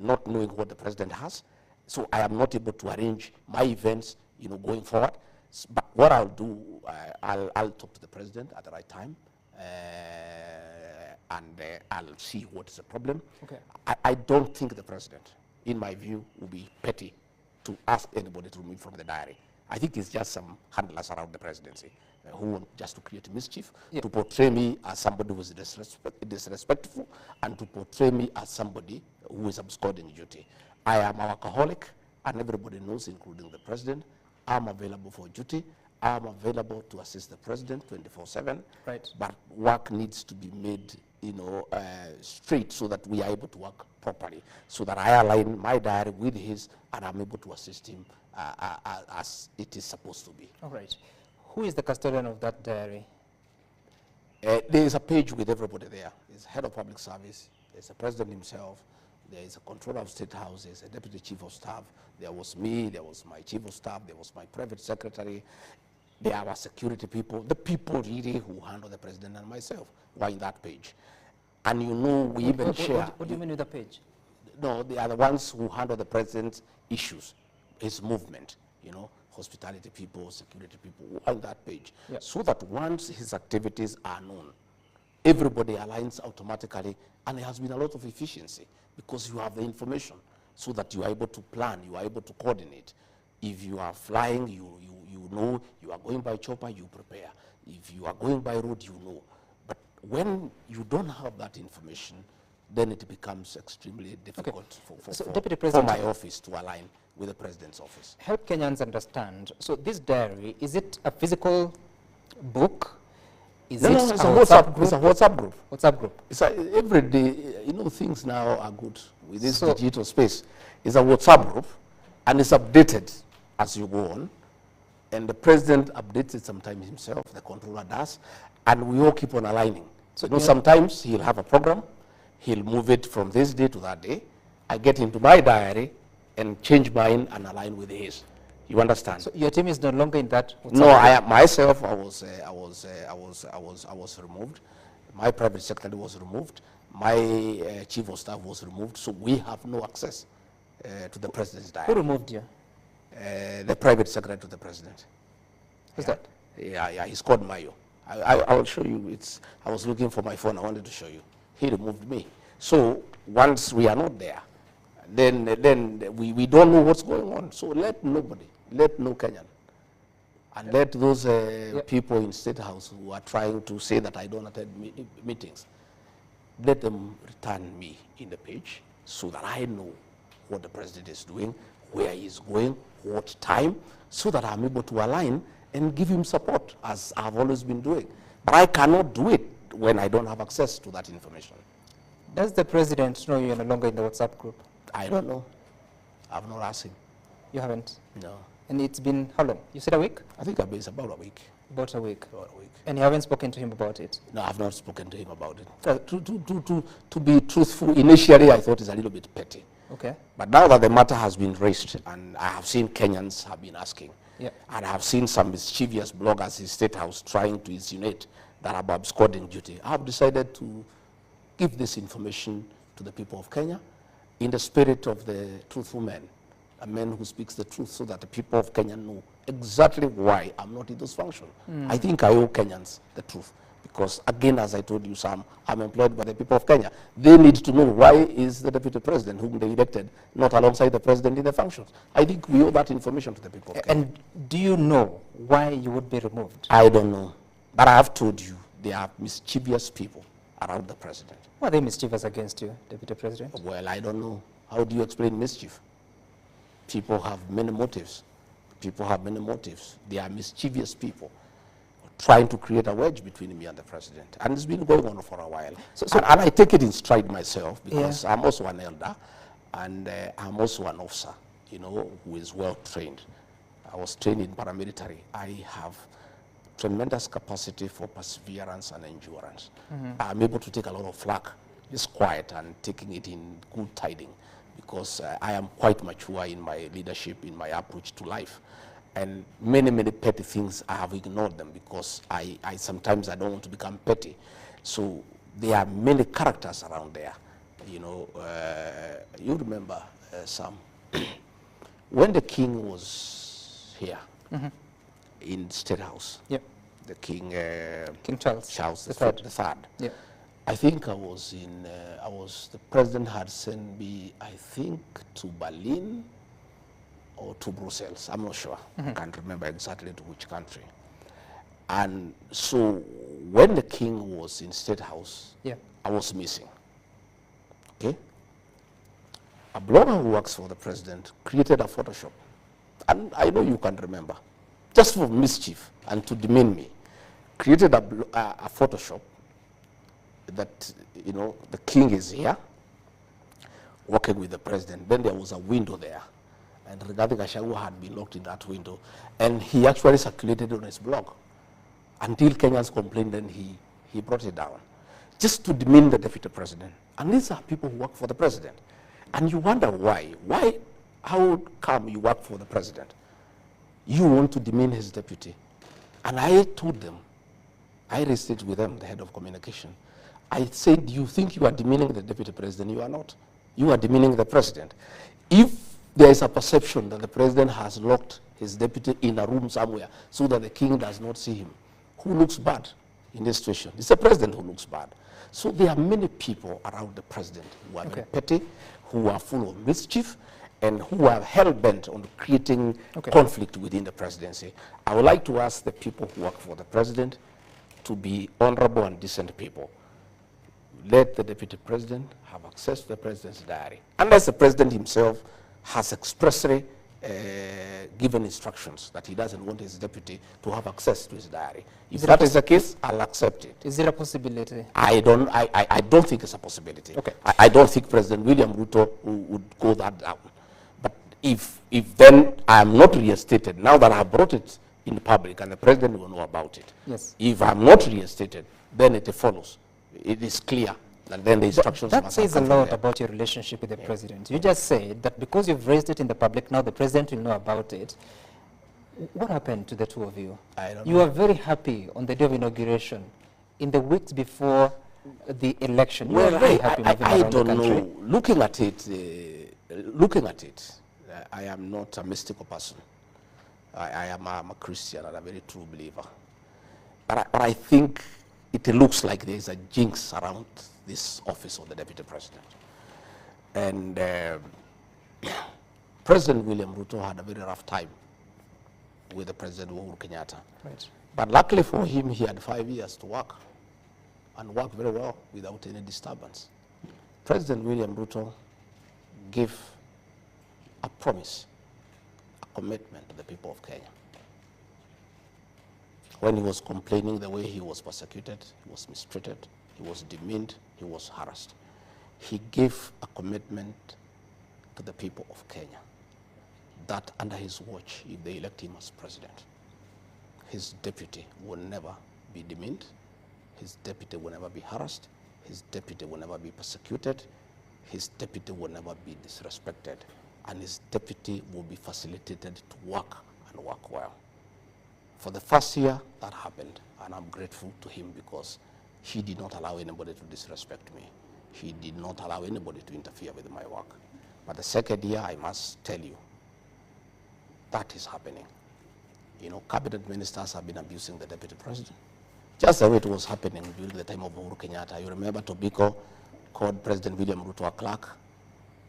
not knowing what the president has. So I am not able to arrange my events, going forward. But what I'll do, I'll talk to the president at the right time, and I'll see what is the problem. Okay. I don't think the president, in my view, will be petty to ask anybody to remove from the diary. I think it's just some handlers around the presidency who want just to create mischief, to portray me as somebody who is disrespectful, and to portray me as somebody who is absconding duty. I am a workaholic, and everybody knows, including the president. I'm available for duty. I'm available to assist the president 24/7. Right. But work needs to be made, straight, so that we are able to work properly, so that I align my diary with his, and I'm able to assist him as it is supposed to be. All right. Who is the custodian of that diary? There is a page with everybody there. There's head of public service, there's the president himself, there is a controller of state house, there's a deputy chief of staff, there was me, there was my chief of staff, there was my private secretary, there are security people, the people really who handle the president and myself were in that page. And we even share. What do you mean with the page? No, they are the ones who handle the president's issues, his movement, hospitality people, security people on that page. Yep. So that once his activities are known, everybody aligns automatically, and there has been a lot of efficiency because you have the information so that you are able to plan, you are able to coordinate. If you are flying, you know, you are going by chopper, you prepare. If you are going by road, you know. But when you don't have that information, then it becomes extremely difficult for my office to align with the president's office. Help Kenyans understand. So this diary, is it a physical book? It's a WhatsApp group. It's a WhatsApp group. WhatsApp group. It's every day, things now are good with this digital space. It's a WhatsApp group, and it's updated as you go on. And the president updates it sometimes himself, the controller does, and we all keep on aligning. So sometimes he'll have a program, he'll move it from this day to that day. I get into my diary and change mine and align with his. You understand? So your team is no longer in that WhatsApp No, I myself, I was removed. My private secretary was removed. My chief of staff was removed. So we have no access to the president's diary. Who removed you? The private secretary to the president. Who's that? Yeah, he's called Mayo. I will show you. I was looking for my phone. I wanted to show you. He removed me. So once we are not there, then we don't know what's going on. So let no Kenyan, and let those people in State House who are trying to say that I don't attend meetings, let them return me in the page so that I know what the president is doing, where he's going, what time, so that I'm able to align and give him support, as I've always been doing. But I cannot do it when I don't have access to that information. Does the president know you're no longer in the WhatsApp group? I don't know. I've not asked him. You haven't? No. And it's been how long? You said a week? I think it's about a week. About a week. About a week. And you haven't spoken to him about it? No, I've not spoken to him about it. To be truthful, initially I thought it's a little bit petty. Okay. But now that the matter has been raised, and I have seen Kenyans have been asking, and I have seen some mischievous bloggers in State House trying to insinuate that I'm absconding duty, I have decided to give this information to the people of Kenya in the spirit of the truthful man, a man who speaks the truth, so that the people of Kenya know exactly why I'm not in those functions. I think I owe Kenyans the truth, because again, as I told you, Sam, I'm employed by the people of Kenya. They need to know why is the deputy president whom they elected not alongside the president in the functions. I think we owe that information to the people of Kenya. And do you know why you would be removed? I don't know, but I have told you there are mischievous people around the president. Were they mischievous against you, Deputy President? Well, I don't know. How do you explain mischief? People have many motives. People have many motives. They are mischievous people trying to create a wedge between me and the president. And it's been going on for a while. And I take it in stride myself, because I'm also an elder, and I'm also an officer, who is well trained. I was trained in paramilitary. I have tremendous capacity for perseverance and endurance. I'm able to take a lot of flack, just quiet, and taking it in good tiding, because I am quite mature in my leadership, in my approach to life. And many petty things, I have ignored them, because sometimes I don't want to become petty. So there are many characters around there, You know, you remember, Sam, when the king was here in State House, Yep. the king, King Charles. Charles the third. the third. Yeah. I think the president had sent me, I think, to Berlin or to Brussels. I'm not sure. I can't remember exactly to which country. And so when the king was in State House, Yeah. I was missing. Okay? A blogger who works for the president created a Photoshop. And I know you can remember. Just for mischief and to demean me. Created a Photoshop that, you know, the king is here working with the president. Then there was a window there. And Rigathi Gachagua had been locked in that window. And he actually circulated on his blog. Until Kenyans complained, then he brought it down. Just to demean the deputy president. And these are people who work for the president. And you wonder why. Why? How come you work for the president? You want to demean his deputy. And I told them, I raised it with them, the head of communication. I said, you think you are demeaning the deputy president? You are not. You are demeaning the president. If there is a perception that the president has locked his deputy in a room somewhere so that the king does not see him, who looks bad in this situation? It's the president who looks bad. So there are many people around the president who are very petty, who are full of mischief, and who are hell-bent on creating conflict within the presidency. I would like to ask the people who work for the president to be honorable and decent people. Let the deputy president have access to the president's diary, unless the president himself has expressly given instructions that he doesn't want his deputy to have access to his diary. If that is the case, I'll accept it. Is there a possibility? I don't think it's a possibility. Okay. I don't think President William Ruto would go that down. But if then I am not reinstated, now that I have brought it in the public and the president will know about it. Yes. If I'm not reinstated, then it follows. It is clear. And then the instructions that must says a come from lot there. about your relationship with the president. You just said that because you've raised it in the public, now the president will know about it. What happened to the two of you? I don't You know. were very happy on the day of inauguration. In the weeks before the election, you were very happy moving I around the don't country. know. Looking at it, I am not a mystical person. I'm a Christian and a very true believer. But I think it looks like there is a jinx around this office of the deputy president. And President William Ruto had a very rough time with the President Uhuru Kenyatta. Right. But luckily for him, he had 5 years to work and work very well without any disturbance. President William Ruto gave a promise, a commitment to the people of Kenya. When he was complaining the way he was persecuted, he was mistreated, he was demeaned, he was harassed, he gave a commitment to the people of Kenya that under his watch, if they elect him as president, his deputy will never be demeaned, his deputy will never be harassed, his deputy will never be persecuted, his deputy will never be disrespected, and his deputy will be facilitated to work and work well. For the first year, that happened, and I'm grateful to him because he did not allow anybody to disrespect me. He did not allow anybody to interfere with my work. But the second year, I must tell you, that is happening. You know, cabinet ministers have been abusing the deputy president. Just the way it was happening during the time of Uhuru Kenyatta. You remember Tobiko called President William Ruto a clerk.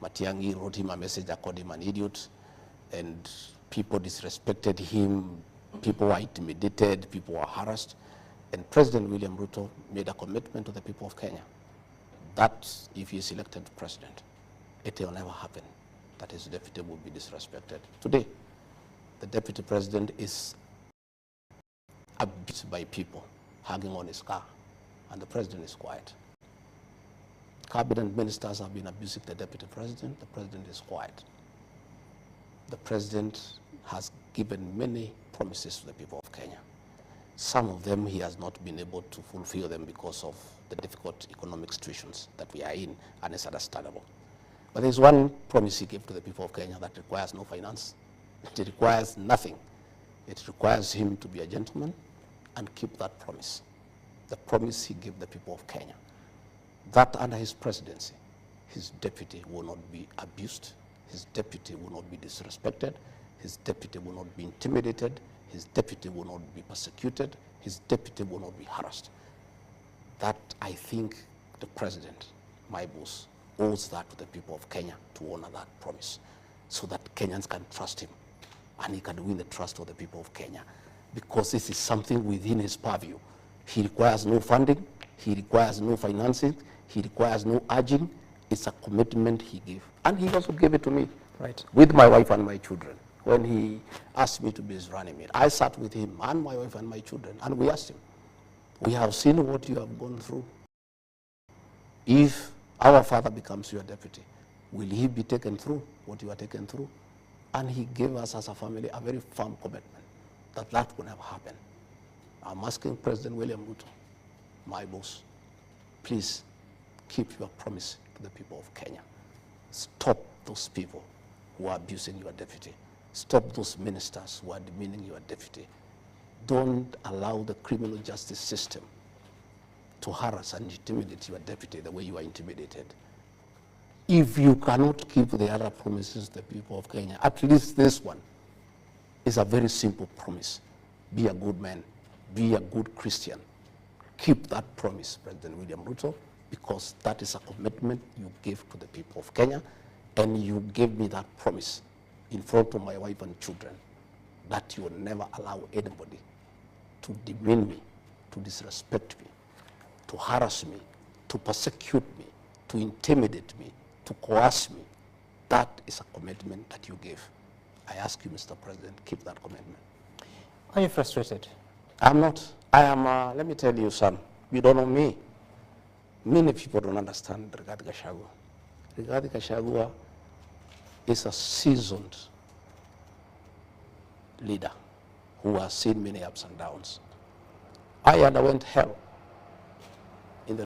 Matiang'i wrote him a message that called him an idiot. And people disrespected him. People were intimidated. People were harassed. And President William Ruto made a commitment to the people of Kenya that if he is elected president, it will never happen that his deputy will be disrespected. Today, the deputy president is abused by people hanging on his car, and the president is quiet. Cabinet ministers have been abusing the deputy president is quiet. The president has given many promises to the people of Kenya. Some of them he has not been able to fulfill them because of the difficult economic situations that we are in, and it's understandable. But there's one promise he gave to the people of Kenya that requires no finance. It requires nothing. It requires him to be a gentleman and keep that promise. The promise he gave the people of Kenya. That under his presidency, his deputy will not be abused, his deputy will not be disrespected, his deputy will not be intimidated, his deputy will not be persecuted, his deputy will not be harassed. That, I think, the president, my boss, owes that to the people of Kenya to honor that promise so that Kenyans can trust him and he can win the trust of the people of Kenya, because this is something within his purview. He requires no funding, he requires no financing, he requires no urging. It's a commitment he gave. And he also gave it to me, right, with my wife and my children. When he asked me to be his running mate, I sat with him and my wife and my children, and we asked him, we have seen what you have gone through. If our father becomes your deputy, will he be taken through what you are taken through? And he gave us as a family a very firm commitment that that will never happen. I'm asking President William Ruto, my boss, please keep your promise to the people of Kenya. Stop those people who are abusing your deputy. Stop those ministers who are demeaning your deputy. Don't allow the criminal justice system to harass and intimidate your deputy the way you are intimidated. If you cannot keep the other promises to the people of Kenya, at least this one is a very simple promise. Be a good man. Be a good Christian. Keep that promise, President William Ruto, because that is a commitment you gave to the people of Kenya, and you gave me that promise in front of my wife and children that you will never allow anybody to demean me, to disrespect me, to harass me, to persecute me, to intimidate me, to coerce me. That is a commitment that you gave. I ask you, Mr. President, keep that commitment. Are you frustrated? I'm not. I am, let me tell you, son, you don't know me. Many people don't understand Rigathi Gachagua. Rigathi Gachagua is a seasoned leader who has seen many ups and downs. I underwent hell